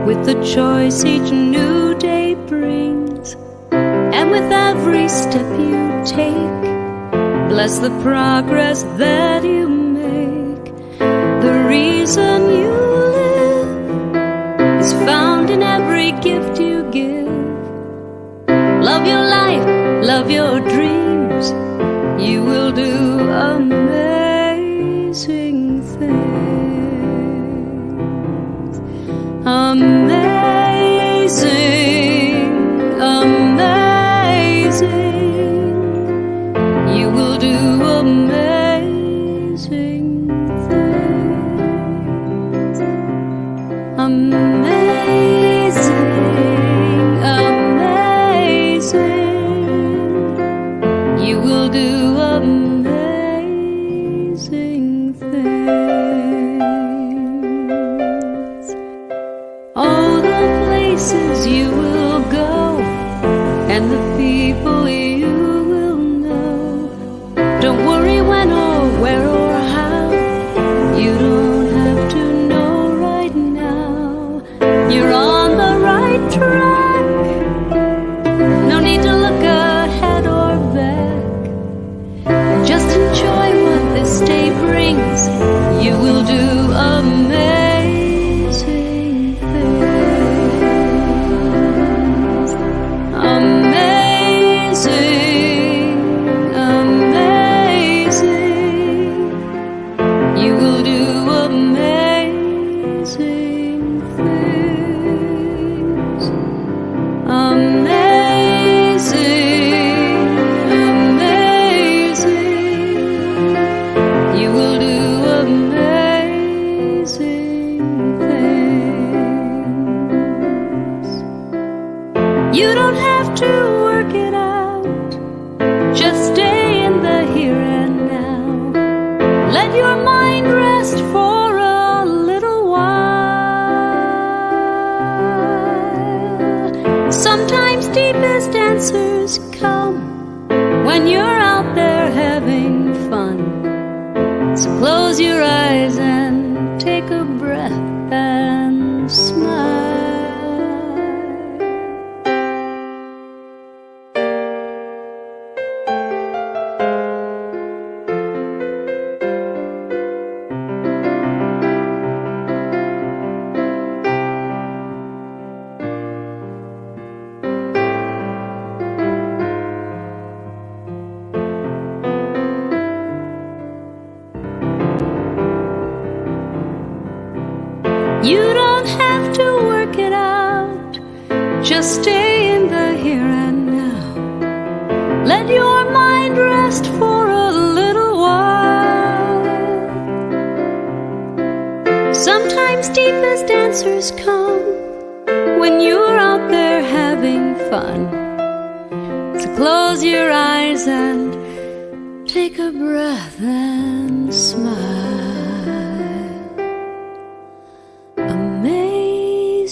with the choice each new day brings, and with every step you take, bless the progress that you make. The reason you live is found in every gift you give. Love your life, love your dreams, you will do amazing things. Amazing, amazing, you will do amazing things. Amazing, amazing, you will do amazing things. All the places you will go and the people you will know. Don't worry when or where or how, you don't have to know right now. You're on the right track, no need to look ahead or back. Just enjoy what this day brings, you will do amazing things. Amazing, amazing, you will do amazing things. Amazing, amazing, you will do amazing things. You don't have to work it out, just stay in the here and now. Let your mind rest for a little while. Sometimes deepest answers come when you're out there having fun. So close your eyes and take a breath and smile. You don't have to work it out, just stay in the here and now. Let your mind rest for a little while. Sometimes deepest answers come when you're out there having fun. So close your eyes and take a breath and smile.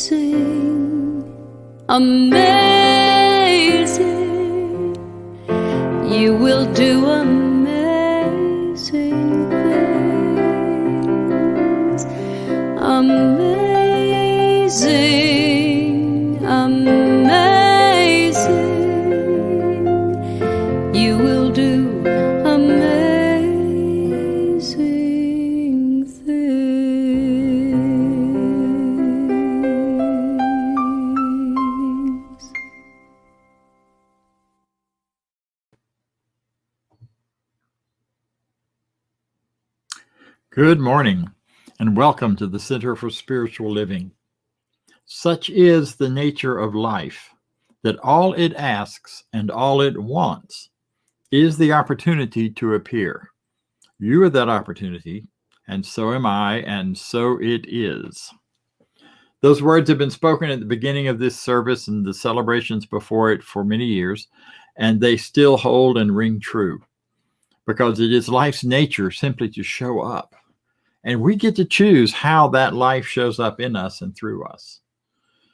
Amazing, amazing, you will do amazing things. Amazing, amazing, you will do amazing things. Good morning, and welcome to the Center for Spiritual Living. Such is the nature of life, that all it asks and all it wants is the opportunity to appear. You are that opportunity, and so am I, and so it is. Those words have been spoken at the beginning of this service and the celebrations before it for many years, and they still hold and ring true, because it is life's nature simply to show up. And we get to choose how that life shows up in us and through us.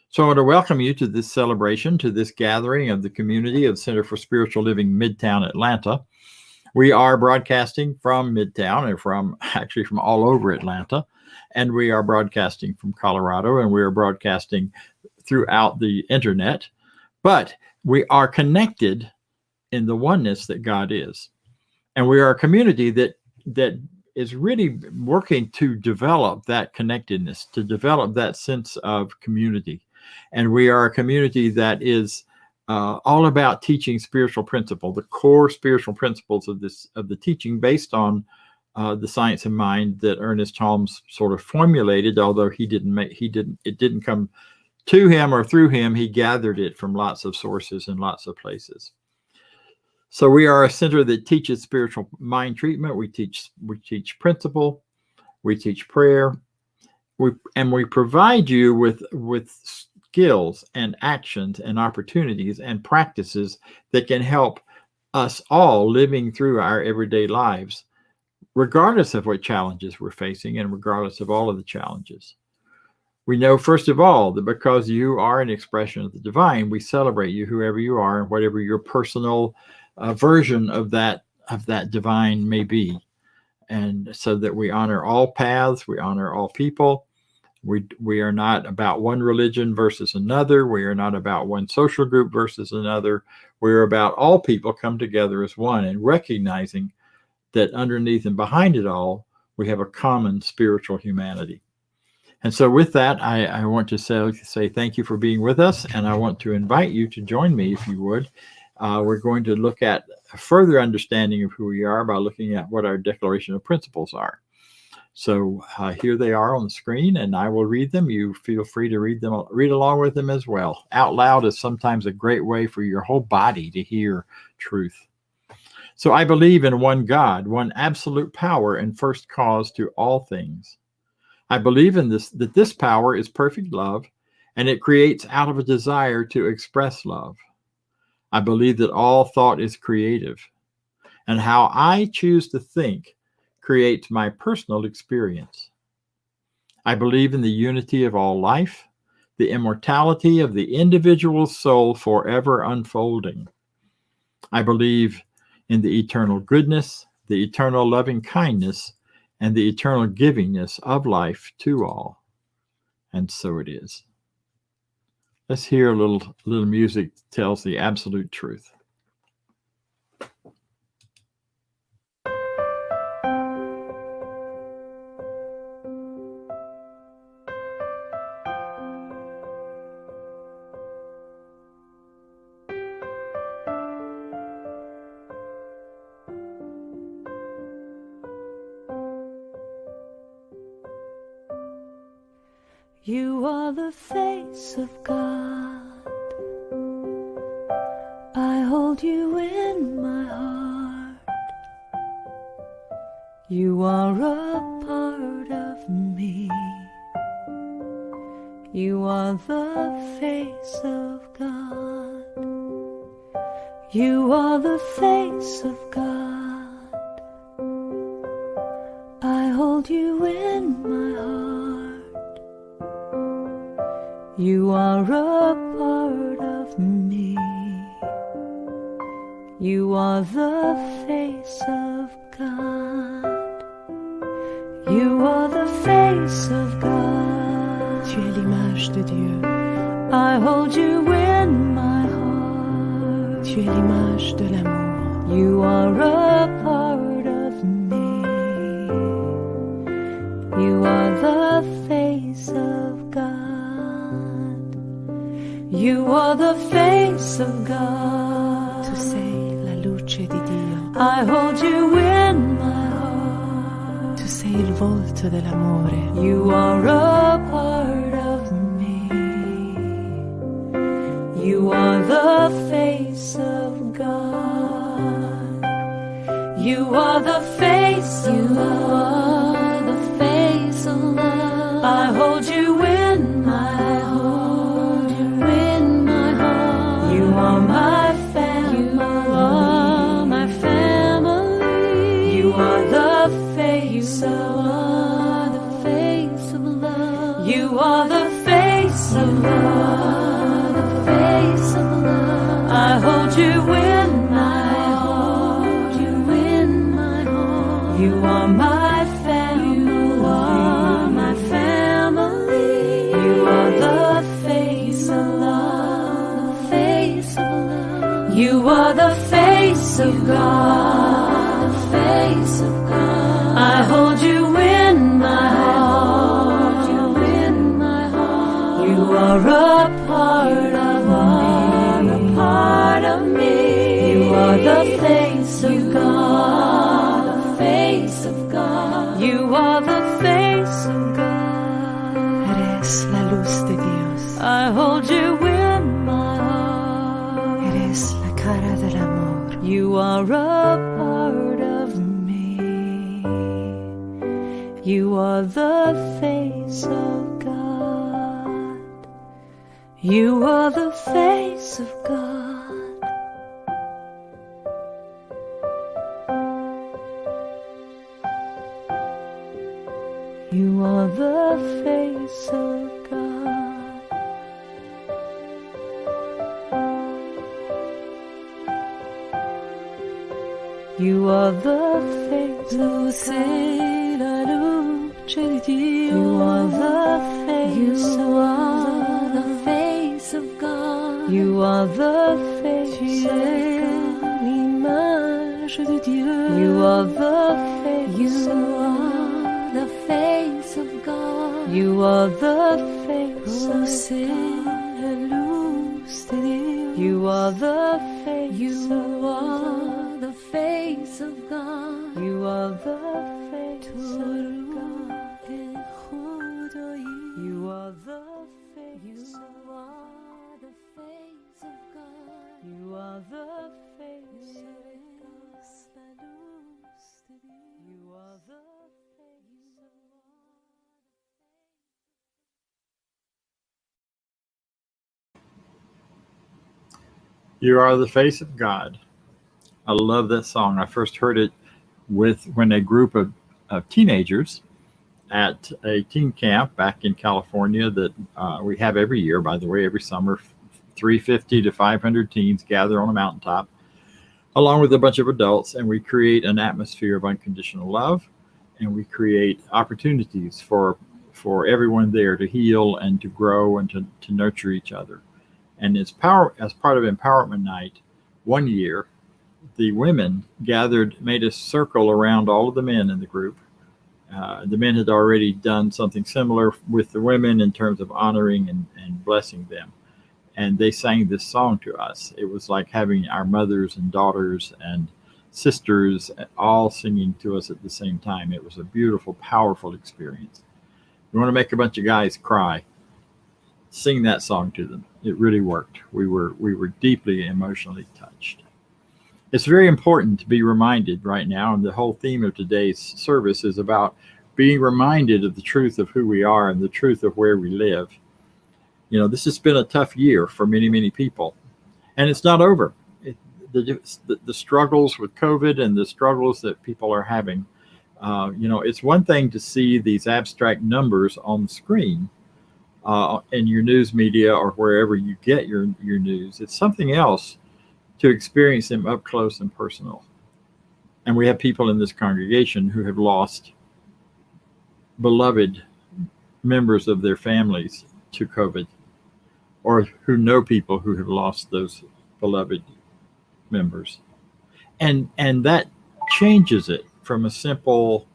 So I want to welcome you to this celebration, to this gathering of the community of Center for Spiritual Living Midtown Atlanta. We are broadcasting from Midtown and from all over Atlanta. And we are broadcasting from Colorado, and we are broadcasting throughout the internet. But we are connected in the oneness that God is. And we are a community that is really working to develop that connectedness, to develop that sense of community. And we are a community that is all about teaching spiritual principle, the core spiritual principles of the teaching based on the science of mind that Ernest Holmes sort of formulated, although it didn't come to him or through him. He gathered it from lots of sources and lots of places. So we are a center that teaches spiritual mind treatment. We teach principle. We teach prayer. We provide you with skills and actions and opportunities and practices that can help us all living through our everyday lives, regardless of what challenges we're facing and regardless of all of the challenges. We know, first of all, that because you are an expression of the divine, we celebrate you, whoever you are, and whatever your personal version of that divine may be. And so that we honor all paths, we honor all people. We are not about one religion versus another. We are not about one social group versus another. We're about all people come together as one, and recognizing that underneath and behind it all, we have a common spiritual humanity. And so with that, I want to say thank you for being with us, and I want to invite you to join me, if you would. We're going to look at a further understanding of who we are by looking at what our declaration of principles are. So here they are on the screen, and I will read them. You feel free to read along with them as well. Out loud is sometimes a great way for your whole body to hear truth. So I believe in one God, one absolute power and first cause to all things. I believe in that this power is perfect love, and it creates out of a desire to express love. I believe that all thought is creative, and how I choose to think creates my personal experience. I believe in the unity of all life, the immortality of the individual soul forever unfolding. I believe in the eternal goodness, the eternal loving kindness, and the eternal givingness of life to all. And so it is. Let's hear a little music that tells the absolute truth. You are the face of God. I hold you in my heart. You are a part of me. You are the face of God. You are the face of God. I hold you in my heart. You are a part of me. You are the face of God. You are the face of God. Tu es l'image de Dieu. I hold you in my heart. Tu es l'image de l'amour. You are a part of me. You are the face of God. You are the face of God. Tu sei la luce di Dio. I hold you in my heart. Tu sei il volto dell'amore. You are a part of me. You are the face of God. You are the face of love. You are the face of love. I hold you in my heart. You are my family. You are my family. You are the face of love. The face of love. You are the face of love. The face of love. I hold you in my heart. You in You are the face of God, the face of God. I hold you in my heart, you are a part of me, you are the face of God, the face of God. You are the face of God. Eres la luz de Dios. I hold you in my heart. Eres la cara del amor. You are a part of me. You are the face of God. You are the face of God. You are the face of God. You are the face Luz y la luce di Dio. You are the face You of are God. the face of God. You are the face Tu of es God. l'image de Dieu. You are the face You of God. are the face of God. You are the face Oh, of c'est God. la luz de Dios. You are the face You of are God. the face of God. You are the face Tu of God. es judoí. You are the face You of are the face of God. You are the face of Eres la luz de Dios. You are the face of You are the face of God. I love that song. I first heard it when a group of teenagers at a teen camp back in California that we have every year, by the way, every summer, 350 to 500 teens gather on a mountaintop along with a bunch of adults, and we create an atmosphere of unconditional love, and we create opportunities for everyone there to heal and to grow and to nurture each other. And as part of Empowerment Night, one year, the women made a circle around all of the men in the group. The men had already done something similar with the women in terms of honoring and blessing them. And they sang this song to us. It was like having our mothers and daughters and sisters all singing to us at the same time. It was a beautiful, powerful experience. You want to make a bunch of guys cry, sing that song to them. It really worked. We were deeply emotionally touched. It's very important to be reminded right now, and the whole theme of today's service is about being reminded of the truth of who we are and the truth of where we live. You know, this has been a tough year for many, many people, and it's not over. The struggles with COVID and the struggles that people are having, it's one thing to see these abstract numbers on the screen in your news media or wherever you get your news. It's something else to experience them up close and personal. And we have people in this congregation who have lost beloved members of their families to COVID, or who know people who have lost those beloved members. And that changes it from a simple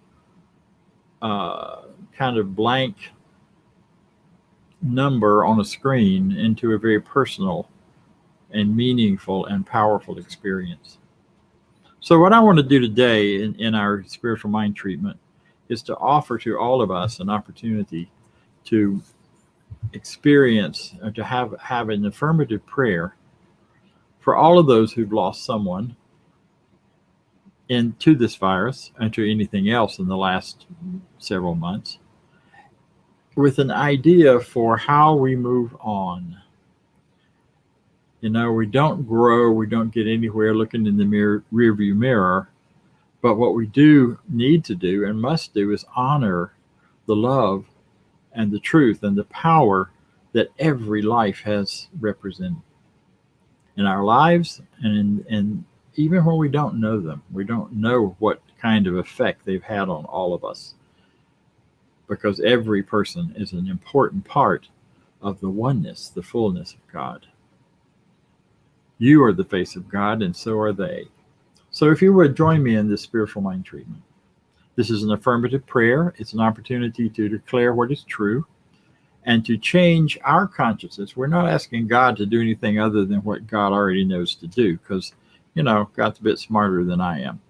kind of blank number on a screen into a very personal and meaningful and powerful experience. So what I want to do today in our spiritual mind treatment is to offer to all of us an opportunity to experience or to have an affirmative prayer for all of those who've lost someone to this virus and to anything else in the last several months, with an idea for how we move on. You know, we don't grow, we don't get anywhere looking in the rearview mirror, but what we do need to do and must do is honor the love and the truth and the power that every life has represented in our lives, and even when we don't know them. We don't know what kind of effect they've had on all of us, because every person is an important part of the oneness, the fullness of God. You are the face of God, and so are they. So if you would join me in this spiritual mind treatment. This is an affirmative prayer. It's an opportunity to declare what is true and to change our consciousness. We're not asking God to do anything other than what God already knows to do, because, God's a bit smarter than I am.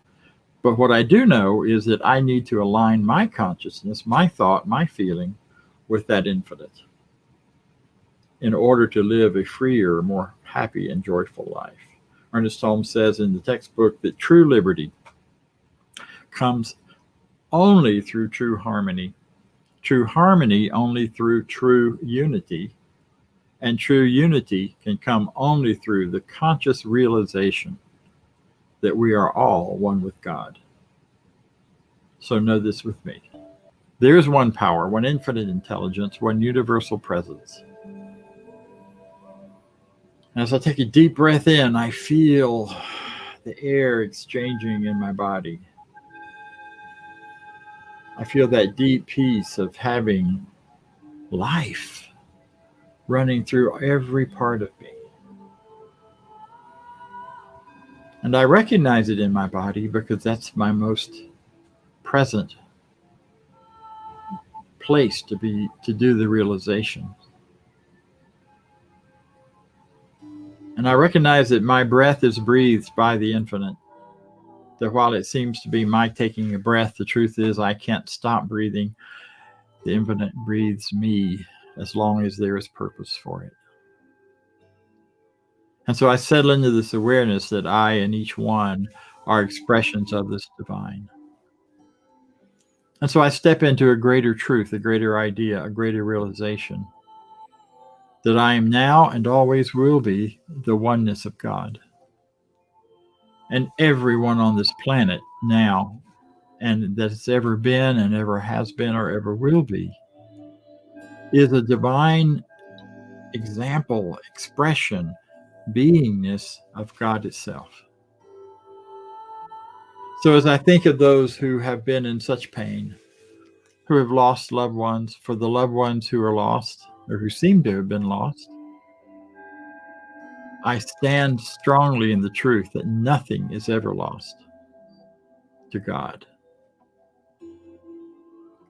But what I do know is that I need to align my consciousness, my thought, my feeling with that infinite in order to live a freer, more happy, and joyful life. Ernest Holmes says in the textbook that true liberty comes only through true harmony only through true unity, and true unity can come only through the conscious realization that we are all one with God. So know this with me. There is one power, one infinite intelligence, one universal presence. As I take a deep breath in, I feel the air exchanging in my body. I feel that deep peace of having life running through every part of me. And I recognize it in my body because that's my most present place to do the realization. And I recognize that my breath is breathed by the infinite. That while it seems to be my taking a breath, the truth is I can't stop breathing. The infinite breathes me as long as there is purpose for it. And so I settle into this awareness that I and each one are expressions of this divine. And so I step into a greater truth, a greater idea, a greater realization that I am now and always will be the oneness of God. And everyone on this planet now, and that's ever been and ever has been or ever will be, is a divine example, expression, beingness of God itself. So as I think of those who have been in such pain, who have lost loved ones, for the loved ones who are lost or who seem to have been lost, I stand strongly in the truth that nothing is ever lost to God.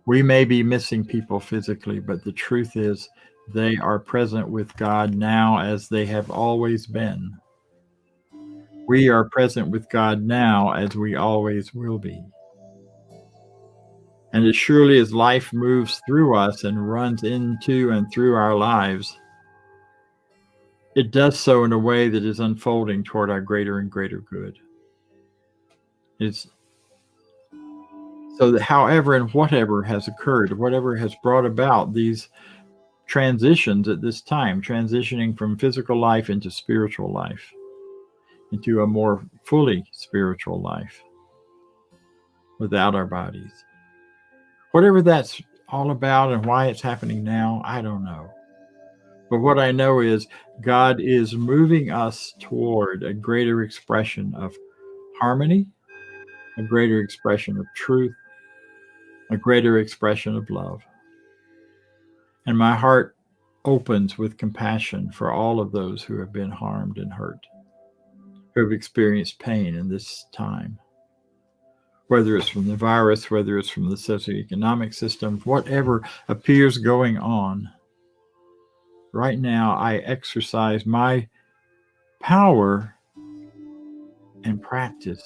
We may be missing people physically, but the truth is they are present with God now as they have always been. We are present with God now as we always will be. And as surely as life moves through us and runs into and through our lives, it does so in a way that is unfolding toward our greater and greater good. It's so that however and whatever has occurred, whatever has brought about these transitions at this time, transitioning from physical life into spiritual life, into a more fully spiritual life without our bodies. Whatever that's all about and why it's happening now, I don't know. But what I know is God is moving us toward a greater expression of harmony, a greater expression of truth, a greater expression of love. And my heart opens with compassion for all of those who have been harmed and hurt, who have experienced pain in this time, whether it's from the virus, whether it's from the socioeconomic system, whatever appears going on. Right now, I exercise my power and practice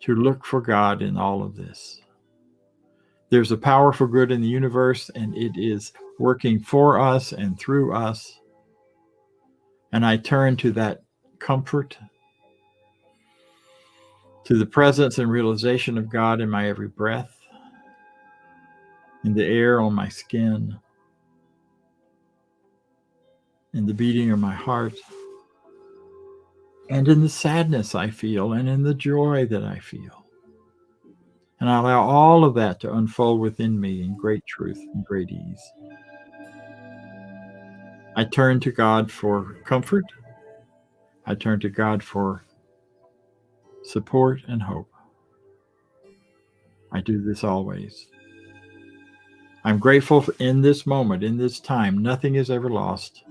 to look for God in all of this. There's a power for good in the universe, and it is working for us and through us. And I turn to that comfort, to the presence and realization of God in my every breath, in the air on my skin, in the beating of my heart, and in the sadness I feel, and in the joy that I feel. And I allow all of that to unfold within me in great truth and great ease. I turn to God for comfort. I turn to God for support and hope. I do this always. I'm grateful in this moment, in this time. Nothing is ever lost.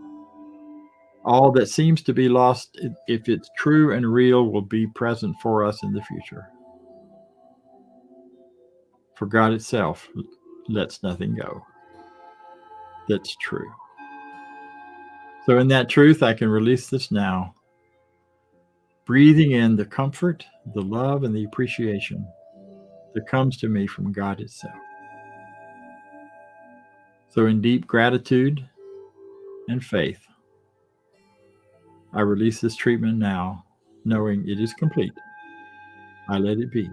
All that seems to be lost, if it's true and real, will be present for us in the future. For God itself lets nothing go. That's true. So in that truth, I can release this now, breathing in the comfort, the love, and the appreciation that comes to me from God itself. So in deep gratitude and faith, I release this treatment now, knowing it is complete. I let it be,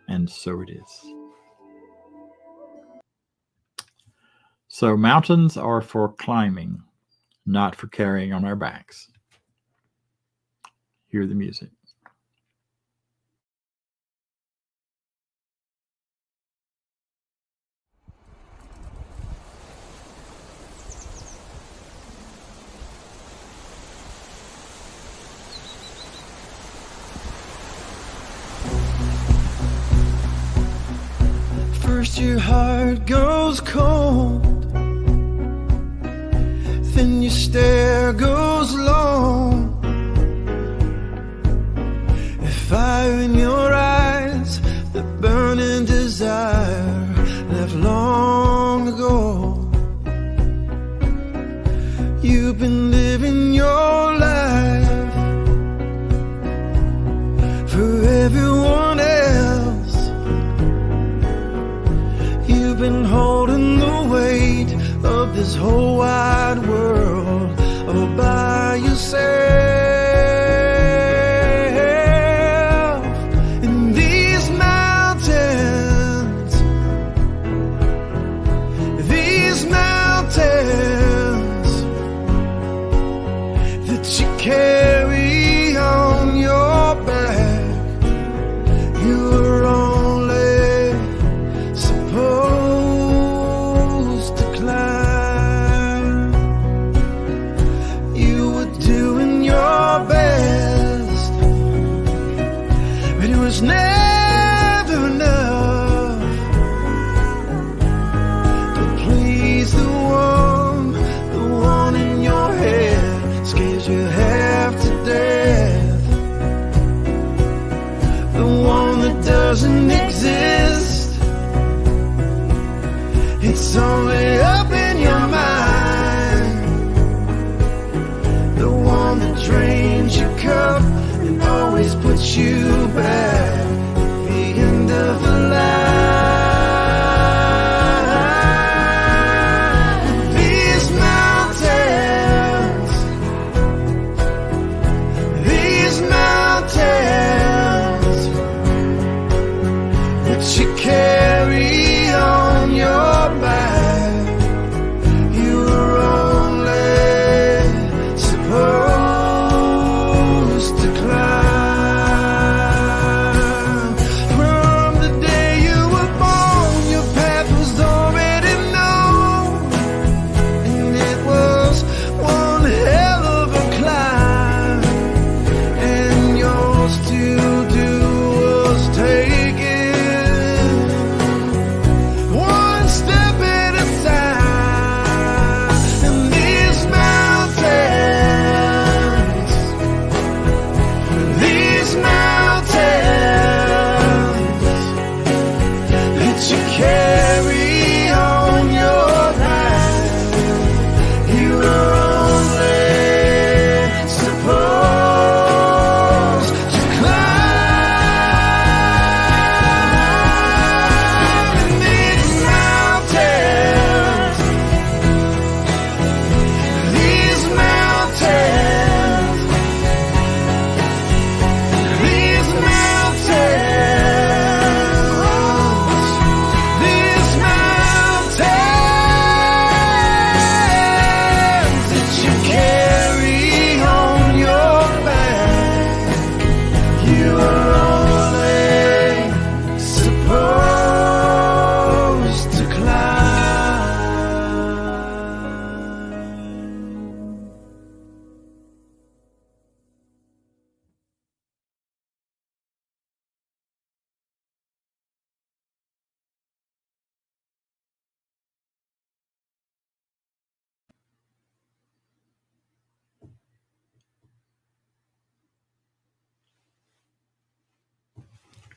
and so it is. So mountains are for climbing, not for carrying on our backs. Hear the music. First your heart goes cold, then your stare goes long. A fire in your eyes, the burning desire left long ago. You've been living your life for everyone else. You've been holding the weight of this whole wide world all by yourself. And these mountains that you carry on your back, you were only supposed to climb. You were doing your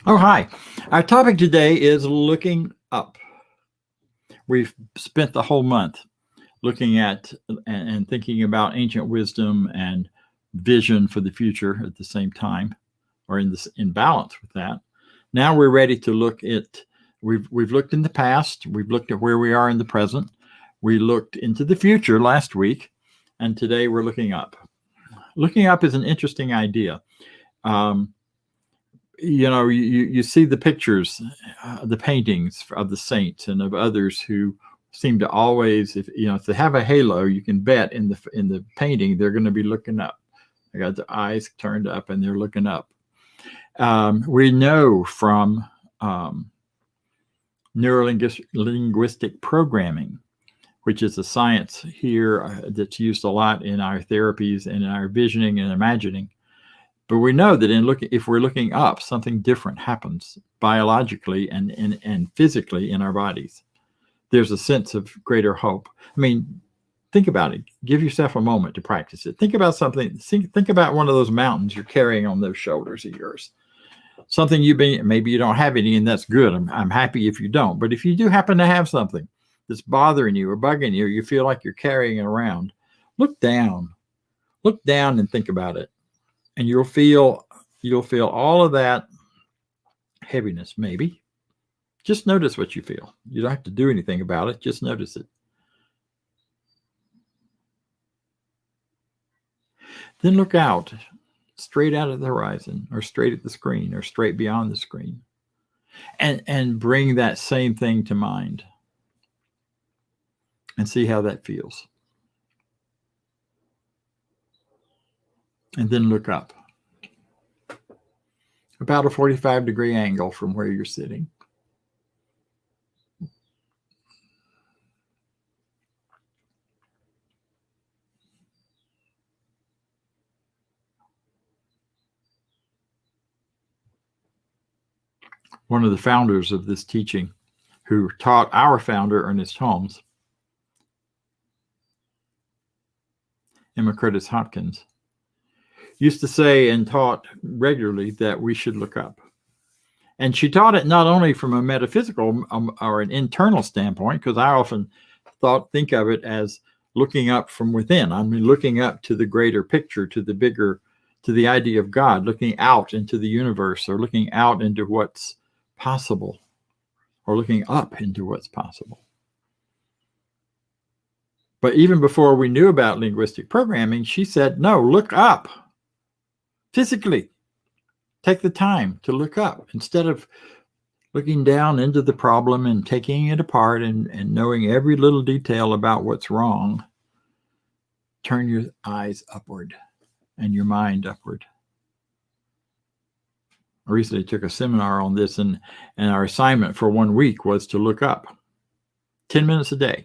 Oh, hi. Our topic today is looking up. We've spent the whole month looking at and thinking about ancient wisdom and vision for the future at the same time, or in balance with that. Now we're ready to look at, we've looked in the past, we've looked at where we are in the present, we looked into the future last week, and today we're looking up. Looking up is an interesting idea. You see the pictures, the paintings of the saints and of others who seem to always, if they have a halo, you can bet in the painting they're going to be looking up. They got their eyes turned up and they're looking up. We know from neurolinguistic programming, which is a science here that's used a lot in our therapies and in our visioning and imagining. But we know that if we're looking up, something different happens biologically and physically in our bodies. There's a sense of greater hope. I mean, think about it. Give yourself a moment to practice it. Think about something. Think about one of those mountains you're carrying on those shoulders of yours. Something maybe you don't have any, and that's good. I'm happy if you don't. But if you do happen to have something that's bothering you or bugging you, or you feel like you're carrying it around, look down. Look down and think about it. And you'll feel all of that heaviness, maybe. Just notice what you feel. You don't have to do anything about it. Just notice it. Then look out, straight out at the horizon, or straight at the screen, or straight beyond the screen. And bring that same thing to mind. And see how that feels. And then look up. About a 45-degree angle from where you're sitting. One of the founders of this teaching, who taught our founder, Ernest Holmes, Emma Curtis Hopkins, used to say and taught regularly that we should look up. And she taught it not only from a metaphysical or an internal standpoint, because I often think of it as looking up from within. I mean, looking up to the greater picture, to the idea of God, looking out into the universe, or looking out into what's possible, or looking up into what's possible. But even before we knew about linguistic programming, she said, no, look up. Physically, take the time to look up instead of looking down into the problem and taking it apart and knowing every little detail about what's wrong. Turn your eyes upward and your mind upward. I recently took a seminar on this, and our assignment for 1 week was to look up 10 minutes a day.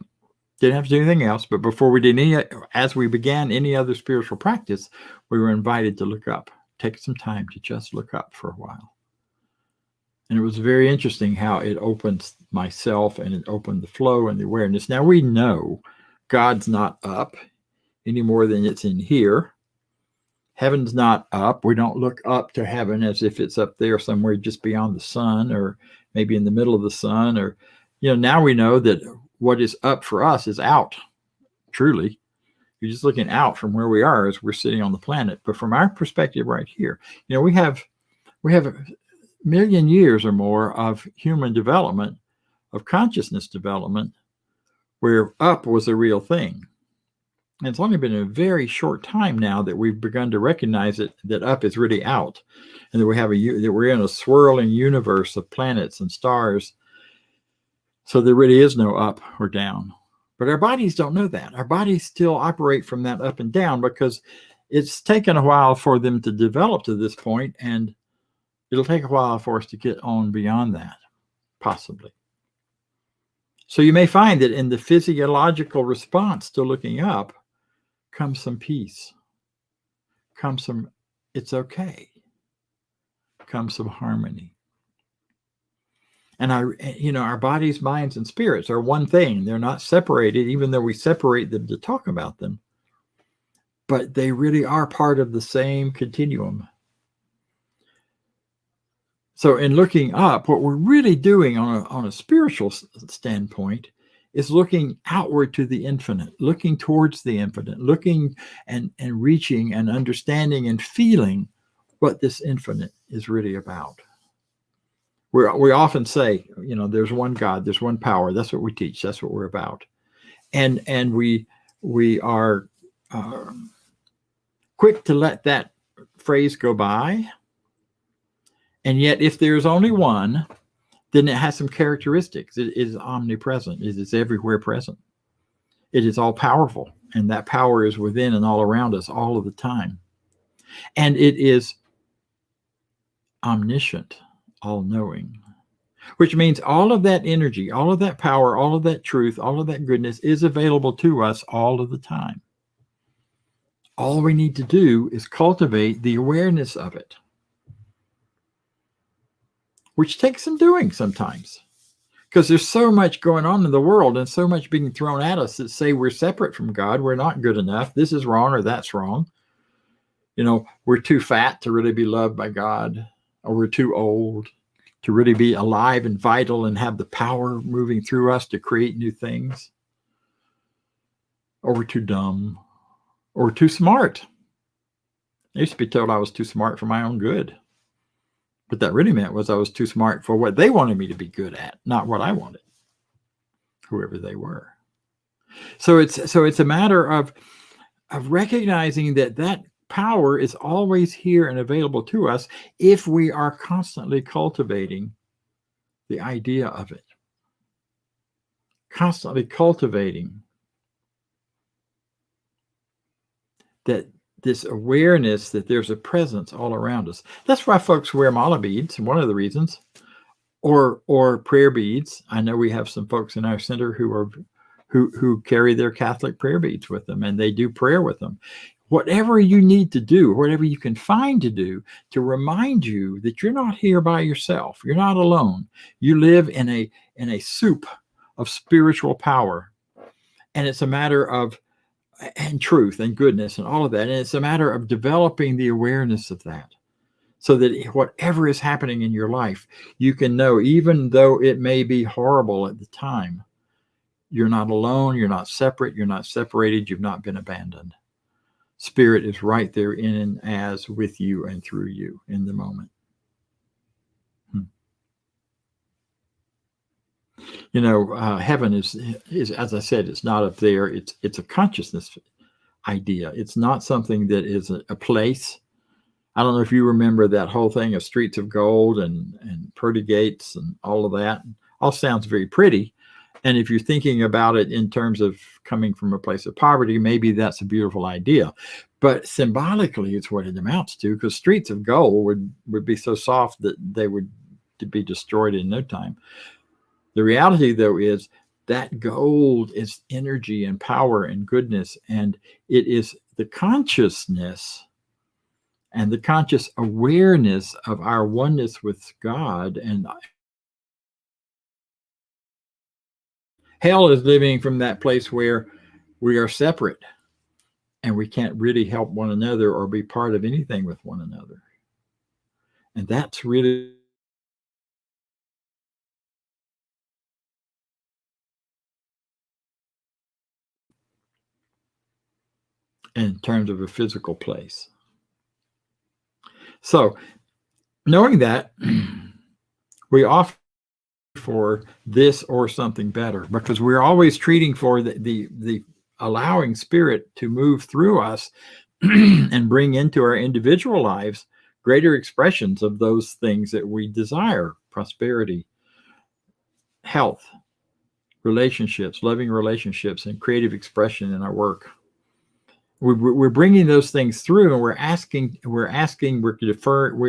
Didn't have to do anything else, but before we did as we began any other spiritual practice, we were invited to look up. Take some time to just look up for a while. And it was very interesting how it opened myself, and it opened the flow and the awareness. Now we know God's not up any more than it's in here. Heaven's not up. We don't look up to heaven as if it's up there somewhere just beyond the sun, or maybe in the middle of the sun, or, now we know that what is up for us is out, truly. You're just looking out from where we are as we're sitting on the planet. But from our perspective right here, we have a million years or more of human development, of consciousness development, where up was a real thing. And it's only been a very short time now that we've begun to recognize that up is really out, and that we're in a swirling universe of planets and stars. So there really is no up or down. But our bodies don't know that. Our bodies still operate from that up and down because it's taken a while for them to develop to this point, and it'll take a while for us to get on beyond that, possibly. So you may find that in the physiological response to looking up comes some peace, comes some it's okay, comes some harmony. And our bodies, minds, and spirits are one thing. They're not separated, even though we separate them to talk about them. But they really are part of the same continuum. So in looking up, what we're really doing on a spiritual standpoint is looking outward to the infinite, looking towards the infinite, looking and reaching and understanding and feeling what this infinite is really about. We often say, there's one God, there's one power. That's what we teach. That's what we're about. And we are quick to let that phrase go by. And yet, if there's only one, then it has some characteristics. It is omnipresent. It is everywhere present. It is all powerful. And that power is within and all around us all of the time. And it is omniscient, all-knowing, which means all of that energy, all of that power, all of that truth, all of that goodness is available to us all of the time. All we need to do is cultivate the awareness of it, which takes some doing sometimes, because there's so much going on in the world and so much being thrown at us that say we're separate from God, we're not good enough, this is wrong or that's wrong. We're too fat to really be loved by God, or we're too old to really be alive and vital and have the power moving through us to create new things, or we're too dumb, or too smart. I used to be told I was too smart for my own good. What that really meant was I was too smart for what they wanted me to be good at, not what I wanted, whoever they were. So it's a matter of recognizing that power is always here and available to us if we are constantly cultivating the idea of it, constantly cultivating that this awareness that there's a presence all around us. That's why folks wear mala beads, one of the reasons, or prayer beads. I know we have some folks in our center who carry their Catholic prayer beads with them, and they do prayer with them. Whatever you need to do, whatever you can find to do to remind you that you're not here by yourself, you're not alone. You live in a soup of spiritual power, and it's a matter of and truth and goodness and all of that. And it's a matter of developing the awareness of that so that whatever is happening in your life, you can know, even though it may be horrible at the time, you're not alone, you're not separate, you're not separated, you've not been abandoned. Spirit is right there in and as with you and through you in the moment. Heaven is, as I said, it's not up there. It's a consciousness idea. It's not something that is a place. I don't know if you remember that whole thing of streets of gold and pearly gates and all of that. All sounds very pretty. And if you're thinking about it in terms of coming from a place of poverty, maybe that's a beautiful idea. But symbolically, it's what it amounts to, because streets of gold would be so soft that they would be destroyed in no time. The reality, though, is that gold is energy and power and goodness, and it is the consciousness and the conscious awareness of our oneness with God. And hell is living from that place where we are separate and we can't really help one another or be part of anything with one another. And that's really in terms of a physical place. So knowing that, we offer for this or something better, because we're always treating for the allowing Spirit to move through us and bring into our individual lives greater expressions of those things that we desire: prosperity, health, relationships, loving relationships, and creative expression in our work. We're bringing those things through, and we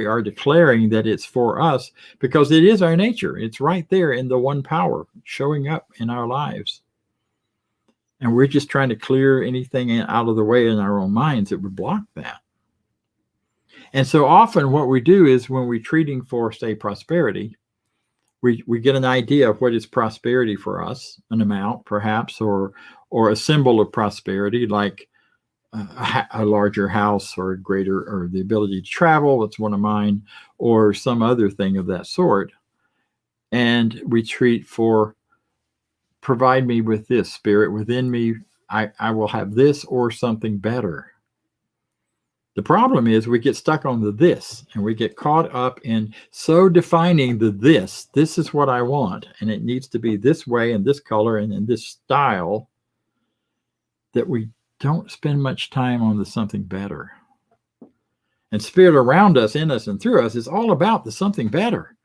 are declaring that it's for us, because it is our nature. It's right there in the one power showing up in our lives. And we're just trying to clear anything out of the way in our own minds that would block that. And so often what we do is, when we're treating for, say, prosperity, we get an idea of what is prosperity for us, an amount perhaps, or a symbol of prosperity, like a larger house or a greater, or the ability to travel. That's one of mine, or some other thing of that sort. And we treat for, provide me with this, Spirit within me. I will have this or something better. The problem is we get stuck on the this, and we get caught up in so defining the this is what I want, and it needs to be this way and this color and in this style, that we don't spend much time on the something better. And Spirit around us, in us, and through us is all about the something better,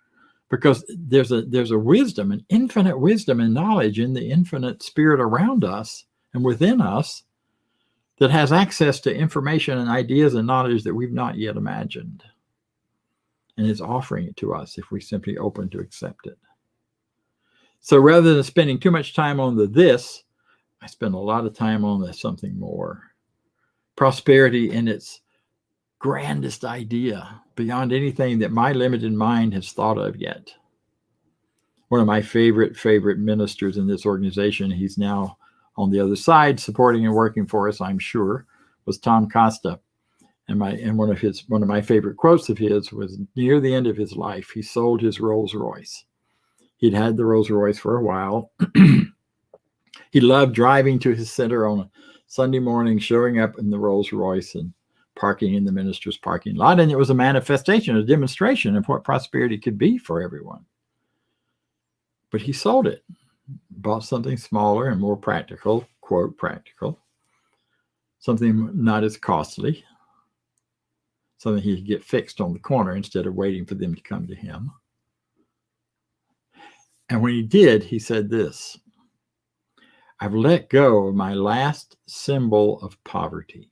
because there's a wisdom, an infinite wisdom and knowledge in the infinite Spirit around us and within us that has access to information and ideas and knowledge that we've not yet imagined, and is offering it to us if we simply open to accept it. So rather than spending too much time on the this, I spend a lot of time on the something more. Prosperity in its grandest idea, beyond anything that my limited mind has thought of yet. One of my favorite ministers in this organization, he's now on the other side, supporting and working for us, I'm sure, was Tom Costa. And one of my favorite quotes of his was, near the end of his life, he sold his Rolls Royce. He'd had the Rolls Royce for a while. He loved driving to his center on a Sunday morning, showing up in the Rolls Royce and parking in the minister's parking lot. And it was a manifestation, a demonstration of what prosperity could be for everyone. But he sold it. Bought something smaller and more practical, quote, practical, something not as costly, something he could get fixed on the corner instead of waiting for them to come to him. And when he did, he said this: I've let go of my last symbol of poverty.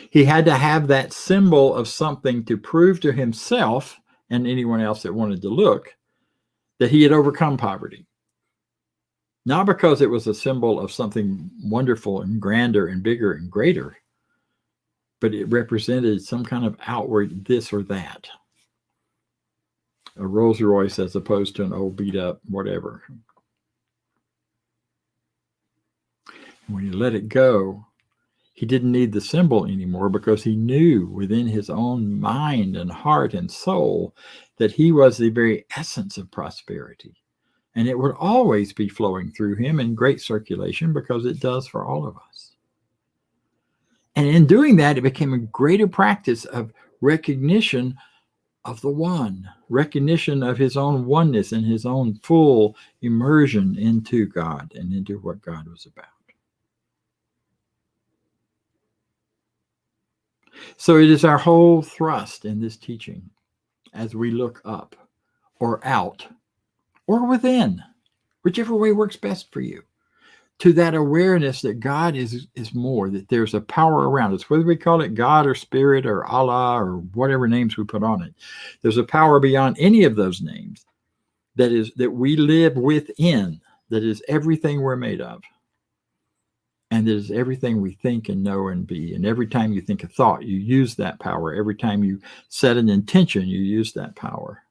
He had to have that symbol of something to prove to himself and anyone else that wanted to look that he had overcome poverty. Not because it was a symbol of something wonderful and grander and bigger and greater, but it represented some kind of outward this or that. A Rolls Royce as opposed to an old beat up whatever. When he let it go, he didn't need the symbol anymore, because he knew within his own mind and heart and soul that he was the very essence of prosperity. And it would always be flowing through him in great circulation, because it does for all of us. And in doing that, it became a greater practice of recognition of the one, recognition of his own oneness and his own full immersion into God and into what God was about. So it is our whole thrust in this teaching, as we look up or out or within, whichever way works best for you, to that awareness that God is more, that there's a power around us, whether we call it God or Spirit or Allah or whatever names we put on it. There's a power beyond any of those names that we live within, that is everything we're made of. And it is everything we think and know and be. And every time you think a thought, you use that power. Every time you set an intention, you use that power.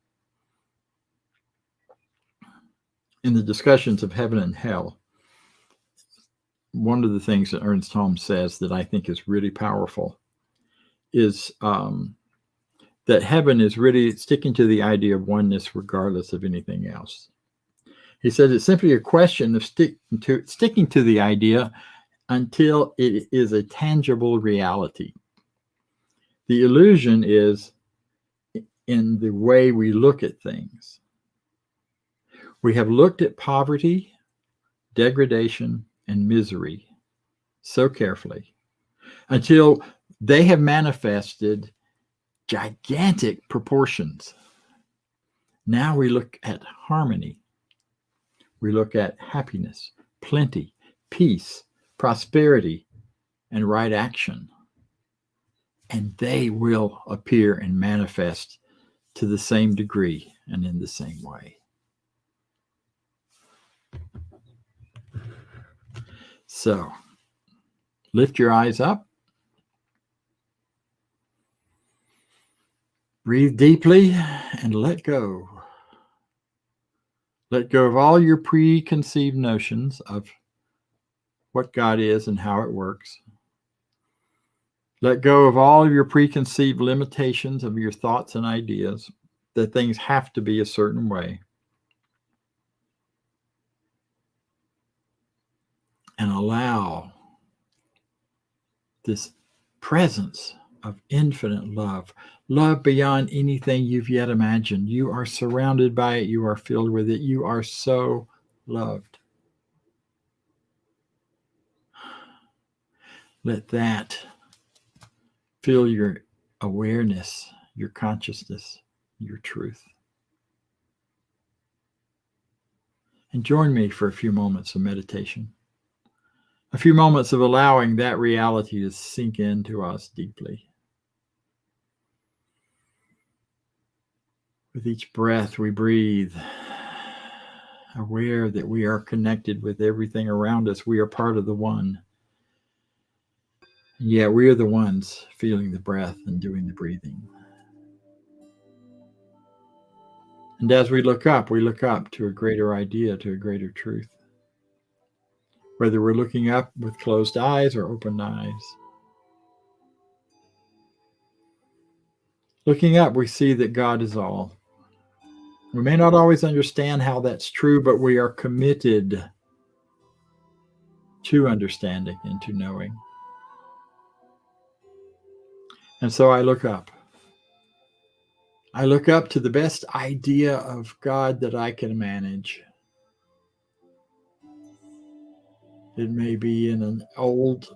In the discussions of heaven and hell, one of the things that Ernst Holmes says that I think is really powerful is that heaven is really sticking to the idea of oneness regardless of anything else. He said it's simply a question of sticking to the idea until it is a tangible reality. The illusion is in the way we look at things. We have looked at poverty, degradation, and misery so carefully until they have manifested gigantic proportions. Now we look at harmony. We look at happiness, plenty, peace, prosperity, and right action. And they will appear and manifest to the same degree and in the same way. So, lift your eyes up. Breathe deeply and let go. Let go of all your preconceived notions of what God is and how it works. Let go of all of your preconceived limitations of your thoughts and ideas that things have to be a certain way. And allow this presence of infinite love, love beyond anything you've yet imagined. You are surrounded by it. You are filled with it. You are so loved. Let that fill your awareness, your consciousness, your truth. And join me for a few moments of meditation. A few moments of allowing that reality to sink into us deeply. With each breath we breathe, aware that we are connected with everything around us. We are part of the one. And yet we are the ones feeling the breath and doing the breathing. And as we look up to a greater idea, to a greater truth. Whether we're looking up with closed eyes or open eyes. Looking up, we see that God is all. We may not always understand how that's true, but we are committed to understanding and to knowing. And so I look up. I look up to the best idea of God that I can manage. It may be in an old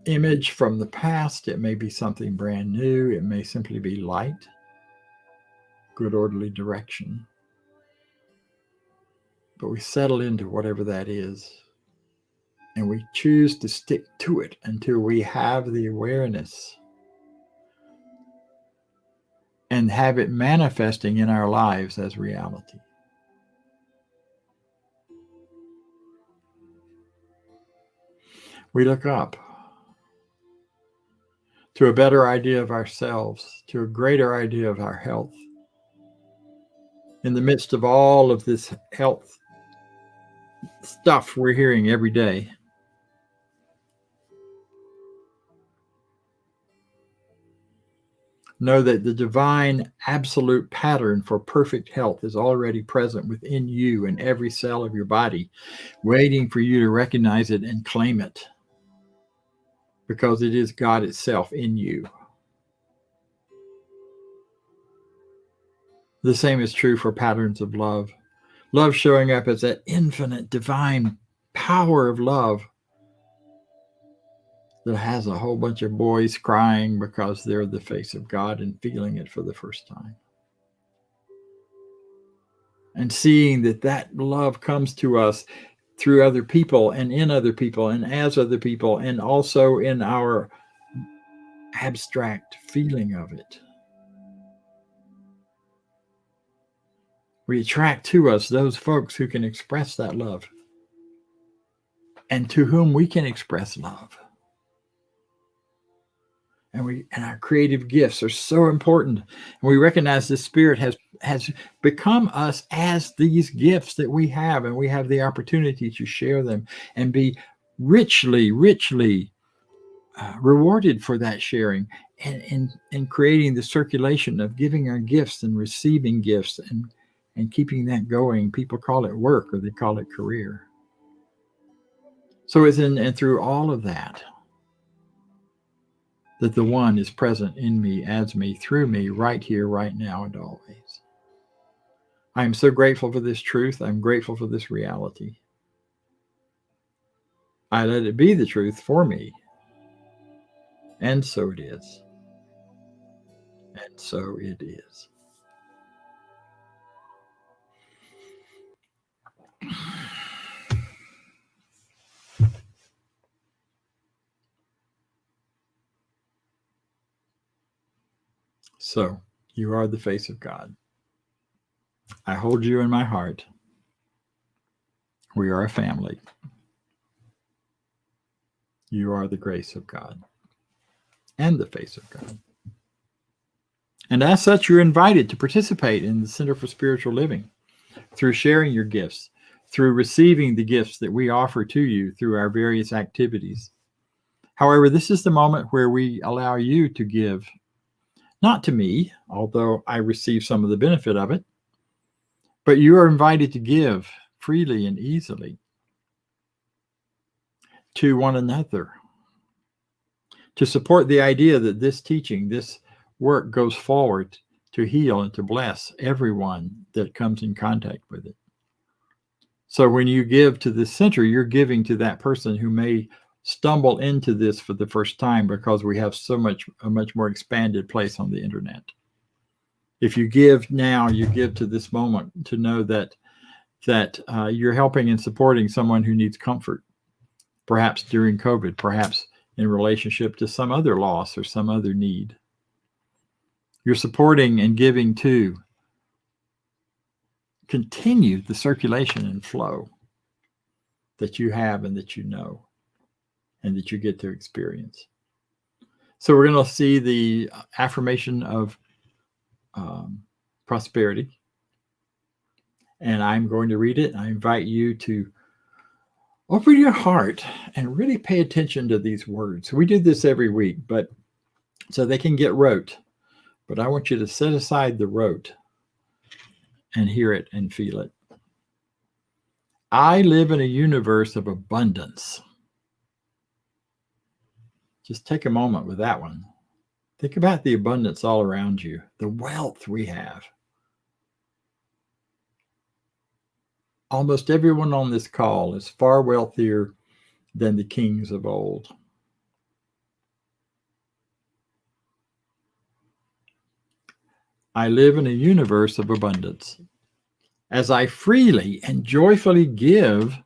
image from the past. It may be something brand new. It may simply be light, good orderly direction. But we settle into whatever that is. And we choose to stick to it until we have the awareness and have it manifesting in our lives as reality. We look up to a better idea of ourselves, to a greater idea of our health. In the midst of all of this health stuff we're hearing every day, know that the divine absolute pattern for perfect health is already present within you in every cell of your body, waiting for you to recognize it and claim it, because it is God itself in you. The same is true for patterns of love. Love showing up as that infinite divine power of love that has a whole bunch of boys crying because they're the face of God and feeling it for the first time. And seeing that that love comes to us through other people and in other people and as other people, and also in our abstract feeling of it. We attract to us those folks who can express that love and to whom we can express love. And our creative gifts are so important. And we recognize this spirit has become us as these gifts that we have, and we have the opportunity to share them and be richly rewarded for that sharing, and creating the circulation of giving our gifts and receiving gifts and keeping that going. People call it work, or they call it career. So it's in and through all of that the one is present in me, as me, through me, right here, right now, and always. I am so grateful for this truth. I'm grateful for this reality. I let it be the truth for me. And so it is. And so it is. So, you are the face of God. I hold you in my heart. We are a family. You are the grace of God and the face of God. And as such, you're invited to participate in the Center for Spiritual Living through sharing your gifts, through receiving the gifts that we offer to you through our various activities. However, this is the moment where we allow you to give, not to me, although I receive some of the benefit of it, but you are invited to give freely and easily to one another, to support the idea that this teaching, this work goes forward to heal and to bless everyone that comes in contact with it. So when you give to this center, you're giving to that person who may stumble into this for the first time, because we have a much more expanded place on the internet. If you give now, you give to this moment to know that you're helping and supporting someone who needs comfort, perhaps during COVID, perhaps in relationship to some other loss or some other need. You're supporting and giving to continue the circulation and flow that you have and that you know and that you get to experience. So we're going to see the affirmation of prosperity, and I'm going to read it. I invite you to open your heart and really pay attention to these words. We do this every week, but so they can get rote. But I want you to set aside the rote and hear it and feel it. I live in a universe of abundance. Just take a moment with that one. Think about the abundance all around you, the wealth we have. Almost everyone on this call is far wealthier than the kings of old. I live in a universe of abundance. As I freely and joyfully give,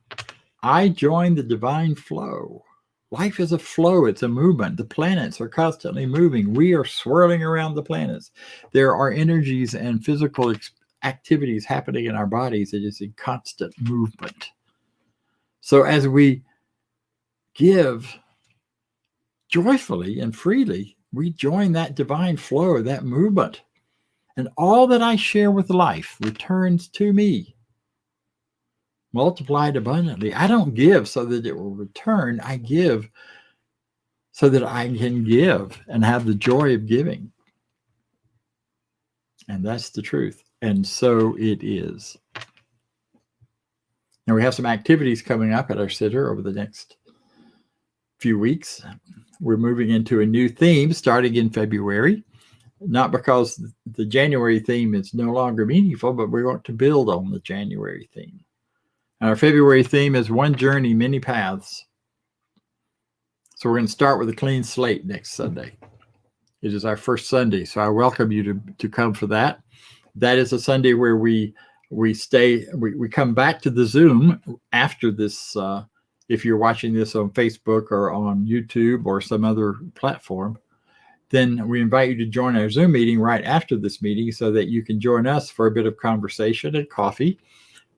I join the divine flow. Life is a flow. It's a movement. The planets are constantly moving. We are swirling around the planets. There are energies and physical activities happening in our bodies. It is in constant movement. So as we give joyfully and freely, we join that divine flow, that movement. And all that I share with life returns to me, multiplied abundantly. I don't give so that it will return. I give so that I can give and have the joy of giving. And that's the truth. And so it is. Now we have some activities coming up at our center over the next few weeks. We're moving into a new theme starting in February. Not because the January theme is no longer meaningful, but we want to build on the January theme. And our February theme is One Journey, Many Paths. So we're going to start with a clean slate next Sunday. It is our first Sunday, so I welcome you to come for that. That is a Sunday where we come back to the Zoom after this. If you're watching this on Facebook or on YouTube or some other platform, then we invite you to join our Zoom meeting right after this meeting so that you can join us for a bit of conversation and coffee.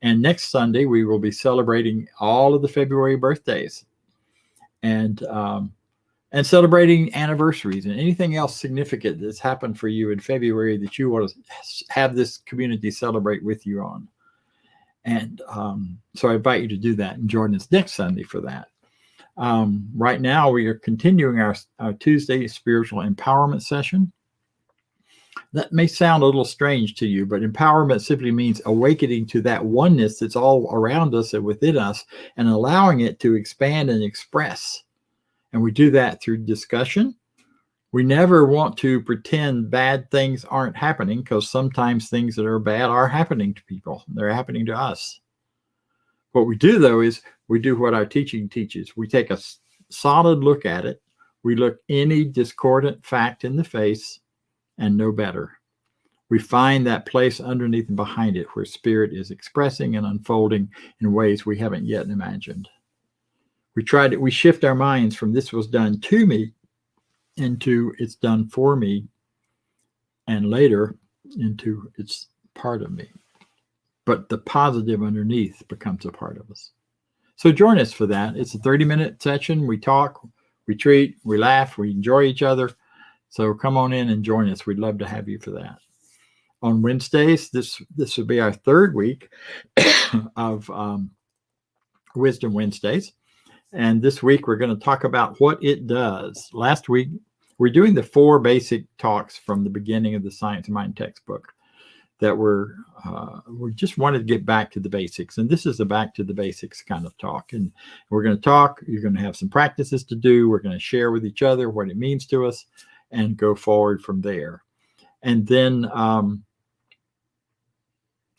And next Sunday, we will be celebrating all of the February birthdays and celebrating anniversaries and anything else significant that's happened for you in February that you want to have this community celebrate with you on. And so I invite you to do that and join us next Sunday for that. Right now, we are continuing our Tuesday spiritual empowerment session. That may sound a little strange to you, but empowerment simply means awakening to that oneness that's all around us and within us and allowing it to expand and express. And we do that through discussion. We never want to pretend bad things aren't happening, because sometimes things that are bad are happening to people. They're happening to us. What we do, though, is we do what our teaching teaches. We take a solid look at it. We look any discordant fact in the face and know better. We find that place underneath and behind it where spirit is expressing and unfolding in ways we haven't yet imagined. We shift our minds from this was done to me into it's done for me, and later into it's part of me. But the positive underneath becomes a part of us. So join us for that. It's a 30-minute session. We talk, we treat, we laugh, we enjoy each other. So come on in and join us. We'd love to have you for that. On Wednesdays, this would be our third week of Wisdom Wednesdays. And this week, we're going to talk about what it does. Last week, we're doing the 4 basic talks from the beginning of the Science of Mind textbook that we just wanted to get back to the basics. And this is a back to the basics kind of talk. And we're going to talk. You're going to have some practices to do. We're going to share with each other what it means to us and go forward from there. And then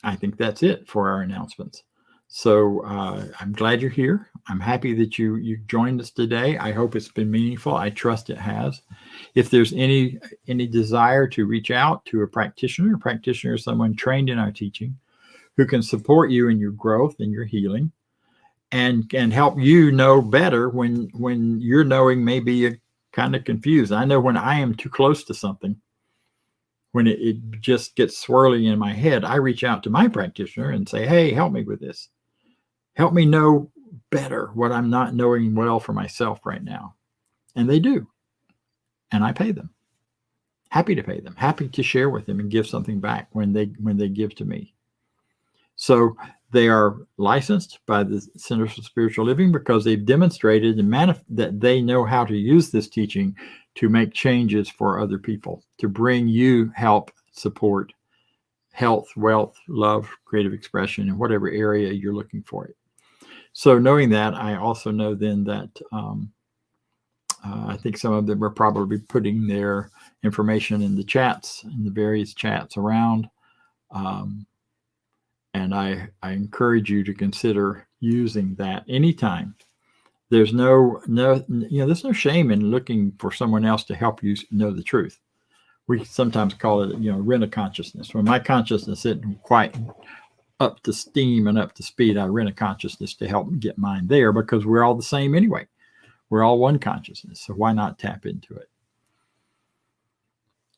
I think that's it for our announcements. So I'm glad you're here. I'm happy that you joined us today. I hope it's been meaningful. I trust it has. If there's any desire to reach out to a practitioner is someone trained in our teaching who can support you in your growth and your healing and can help you know better when your knowing may be kind of confused. I know when I am too close to something, when it just gets swirling in my head, I reach out to my practitioner and say, hey, help me with this. Help me know better what I'm not knowing well for myself right now. And they do. And I pay them. Happy to pay them. Happy to share with them and give something back when they give to me. So they are licensed by the Center for Spiritual Living because they've demonstrated that they know how to use this teaching to make changes for other people, to bring you help, support, health, wealth, love, creative expression, in whatever area you're looking for it. So knowing that, I also know then that I think some of them are probably putting their information in the chats, in the various chats around. And I encourage you to consider using that anytime. There's there's no shame in looking for someone else to help you know the truth. We sometimes call it, rent a consciousness. When my consciousness isn't quite up to steam and up to speed, I rent a consciousness to help get mine there because we're all the same anyway. We're all one consciousness. So why not tap into it?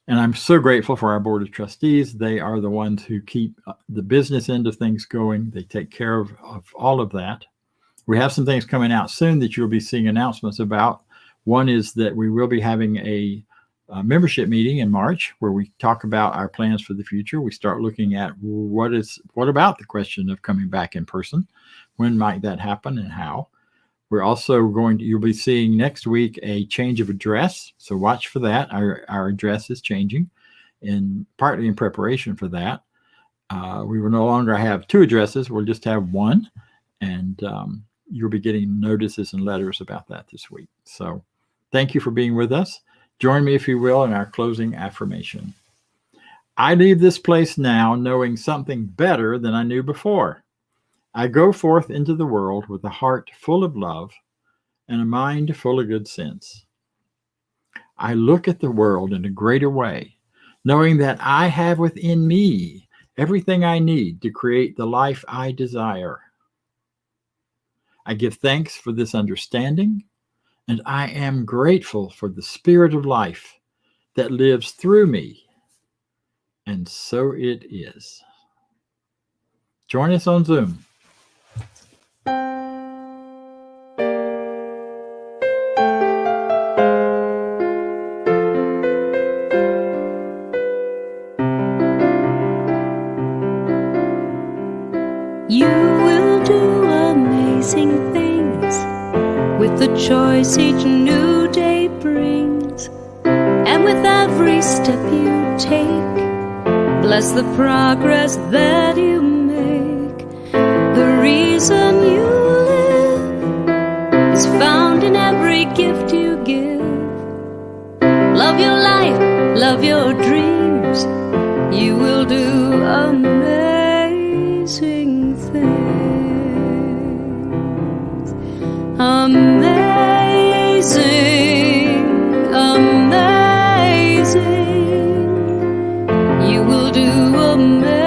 And I'm so grateful for our board of trustees. They are the ones who keep the business end of things going. They take care of all of that. We have some things coming out soon that you'll be seeing announcements about. One is that we will be having a membership meeting in March where we talk about our plans for the future. We start looking at what about the question of coming back in person? When might that happen and how? We're also you'll be seeing next week a change of address. So watch for that. Our address is changing partly in preparation for that. We will no longer have 2 addresses. We'll just have 1. And you'll be getting notices and letters about that this week. So thank you for being with us. Join me, if you will, in our closing affirmation. I leave this place now knowing something better than I knew before. I go forth into the world with a heart full of love and a mind full of good sense. I look at the world in a greater way, knowing that I have within me everything I need to create the life I desire. I give thanks for this understanding, and I am grateful for the spirit of life that lives through me. And so it is. Join us on Zoom. You will do amazing things with the choice each new day brings. And with every step you take, bless the progress that you make. The reason you live is found in every gift you give. Love your life, love your dreams. You will